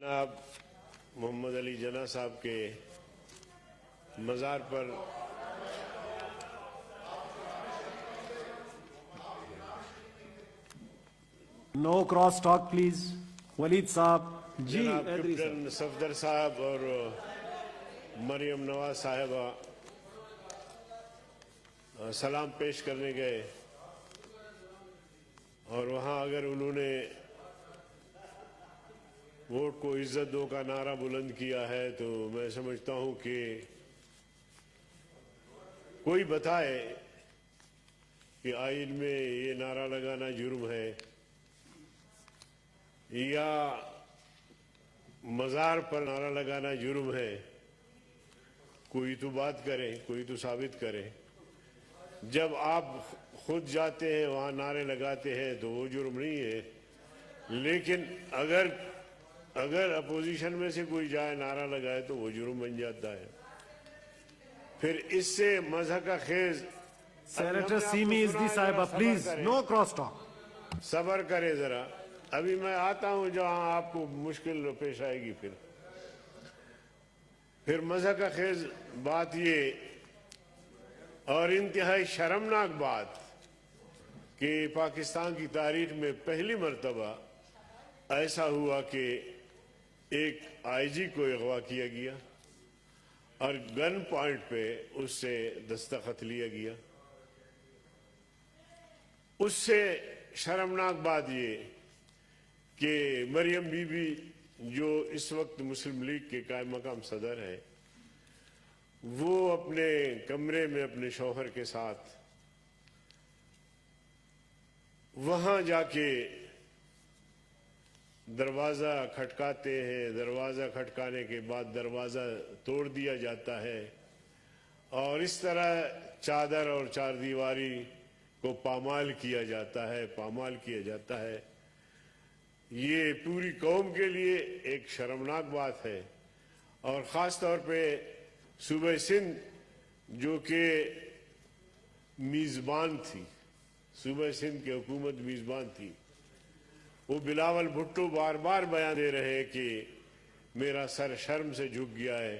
आप मोहम्मद अली जना साहब के मज़ार पर no cross talk please. Walid साहब जी, जनाब कैप्टन सफदर साहब और मरियम नवाज साहिबा सलाम पेश करने गए और वहां अगर उन्होंने वोट को इज्जत दो का नारा बुलंद किया है तो मैं समझता हूं कि कोई बताए कि आइन में ये नारा लगाना जुर्म है या मज़ार पर नारा लगाना जुर्म है। कोई तो बात करे, कोई तो साबित करे। जब आप खुद जाते हैं वहां नारे लगाते हैं तो वो जुर्म नहीं है, लेकिन अगर अपोजिशन में से कोई जाए नारा लगाए तो वो जुर्म बन जाता है। फिर इससे मज़हब का खेज। सेनेटर सीमी इज़्दी साहिबा प्लीज, नो क्रॉस टॉक। सबर करे जरा, अभी मैं आता हूं जहां आपको मुश्किल पेश आएगी। फिर मज़हब का खेज बात ये और इंतहाई शर्मनाक बात कि पाकिस्तान की तारीख में पहली मर्तबा ऐसा हुआ कि एक आईजी को अगवा किया गया और गन पॉइंट पे उससे दस्तखत लिया गया। उससे शर्मनाक बात ये कि मरियम बीबी जो इस वक्त मुस्लिम लीग के कायम मकाम सदर है, वो अपने कमरे में अपने शौहर के साथ वहां जाके दरवाज़ा खटकाते हैं। दरवाज़ा खटकाने के बाद दरवाज़ा तोड़ दिया जाता है और इस तरह चादर और चारदीवारी को पामाल किया जाता है। ये पूरी कौम के लिए एक शर्मनाक बात है और ख़ास तौर पे सूबे सिंध जो कि मीज़बान थी, सूबे सिंध की हुकूमत मीज़बान थी, वो बिलावल भुट्टो बार बार बयान दे रहे हैं कि मेरा सर शर्म से झुक गया है,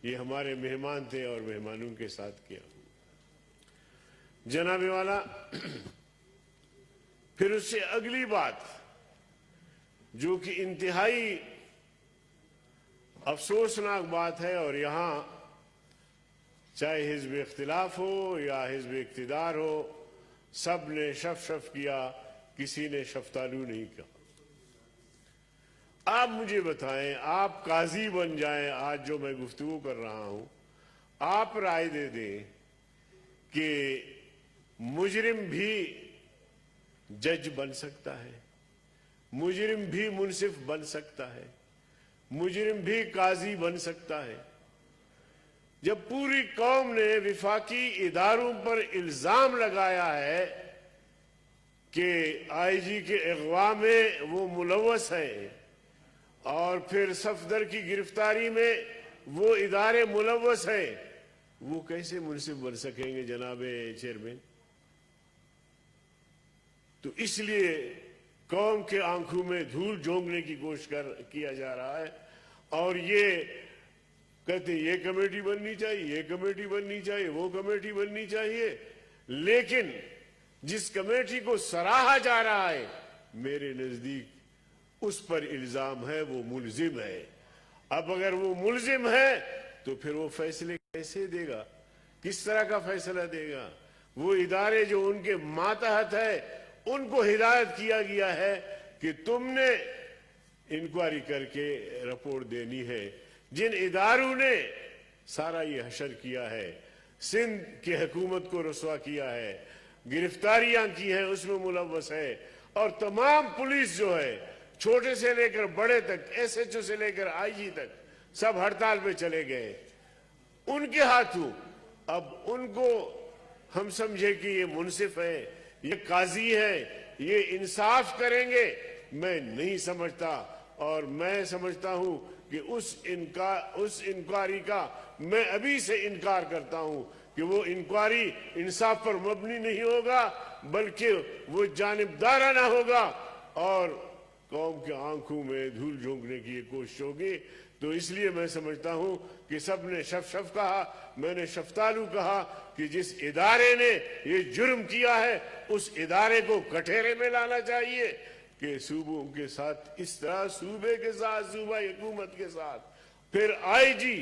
ये हमारे मेहमान थे और मेहमानों के साथ किया। जनाबे वाला, फिर उससे अगली बात जो कि इंतहाई अफसोसनाक बात है और यहां चाहे हिज़्ब इख्तिलाफ हो या हिज़्ब इक़्तिदार हो, सब ने शफ किया, किसी ने शफ्तालू नहीं कहा। आप मुझे बताएं, आप काजी बन जाएं, आज जो मैं गुफ्तगू कर रहा हूं, आप राय दे दें कि मुजरिम भी जज बन सकता है, मुजरिम भी मुनसिफ बन सकता है, मुजरिम भी काजी बन सकता है। जब पूरी कौम ने विफाकी इदारों पर इल्जाम लगाया है कि आईजी के अगवा में वो मुलव्वस है और फिर सफदर की गिरफ्तारी में वो इदारे मुलव्वस है, वो कैसे मुनसिफ बन सकेंगे जनाबे चेयरमैन? तो इसलिए कौम के आंखों में धूल झोंकने की कोशिश किया जा रहा है और ये कहते ये कमेटी बननी चाहिए, ये कमेटी बननी चाहिए, वो कमेटी बननी चाहिए, लेकिन जिस कमेटी को सराहा जा रहा है, मेरे नजदीक उस पर इल्जाम है वो मुलजिम है। अब अगर वो मुलजिम है तो फिर वो फैसले कैसे देगा, किस तरह का फैसला देगा? वो इदारे जो उनके मातहत है उनको हिदायत किया गया है कि तुमने इंक्वायरी करके रिपोर्ट देनी है। जिन इदारों ने सारा ये हशर किया है, सिंध की हुकूमत को रुसवा किया है, गिरफ्तारियां की हैं, उसमें मुलव्वस है, और तमाम पुलिस जो है छोटे से लेकर बड़े तक, एसएचओ से लेकर आईजी तक, सब हड़ताल पे चले गए उनके हाथों। अब उनको हम समझे कि ये मुनसिफ है, ये काजी है, ये इंसाफ करेंगे, मैं नहीं समझता। और मैं समझता हूं कि उस इंक्वायरी का मैं अभी से इनकार करता हूं कि वो इंक्वायरी इंसाफ पर मबनी नहीं होगा, बल्कि वो जानिबदाराना होगा और कौम के आंखों में धूल झोंकने की ये कोशिश होगी। तो इसलिए मैं समझता हूं कि सबने शफ कहा, मैंने शफ्तालू कहा कि जिस इदारे ने ये जुर्म किया है उस इदारे को कटघरे में लाना चाहिए कि सूबों के साथ इस तरह, सूबे के साथ, सूबाई हुकूमत के साथ, फिर आईजी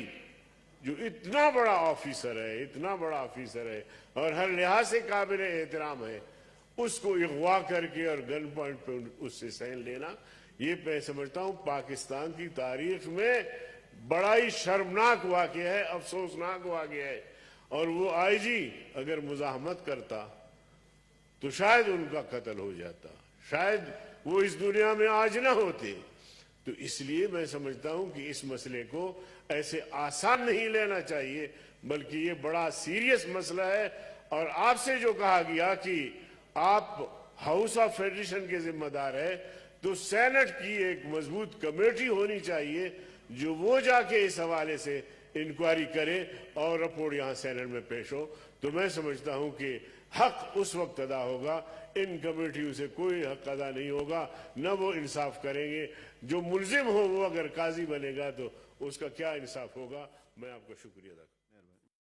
जो इतना बड़ा ऑफिसर है, इतना बड़ा ऑफिसर है और हर लिहाज से काबिल एहतराम है, उसको अगवा करके और गन पॉइंट पे उससे साइन लेना, ये मैं समझता हूं पाकिस्तान की तारीख में बड़ा ही शर्मनाक वाकया है, अफसोसनाक वाकया है। और वो आईजी अगर मुजाहमत करता तो शायद उनका कत्ल हो जाता, शायद वो इस दुनिया में आज ना होते। तो इसलिए मैं समझता हूं कि इस मसले को ऐसे आसान नहीं लेना चाहिए, बल्कि ये बड़ा सीरियस मसला है। और आपसे जो कहा गया कि आप हाउस ऑफ फेडरेशन के जिम्मेदार है, तो सेनेट की एक मजबूत कमेटी होनी चाहिए जो वो जाके इस हवाले से इंक्वायरी करे और रिपोर्ट यहां सेनेट में पेश हो। तो मैं समझता हूं कि हक उस वक्त अदा होगा, इन कमेटियों से कोई हक अदा नहीं होगा, न वो इंसाफ करेंगे। जो मुलजिम हो वो अगर काजी बनेगा तो उसका क्या इंसाफ होगा। मैं आपका शुक्रिया अदा करता हूं।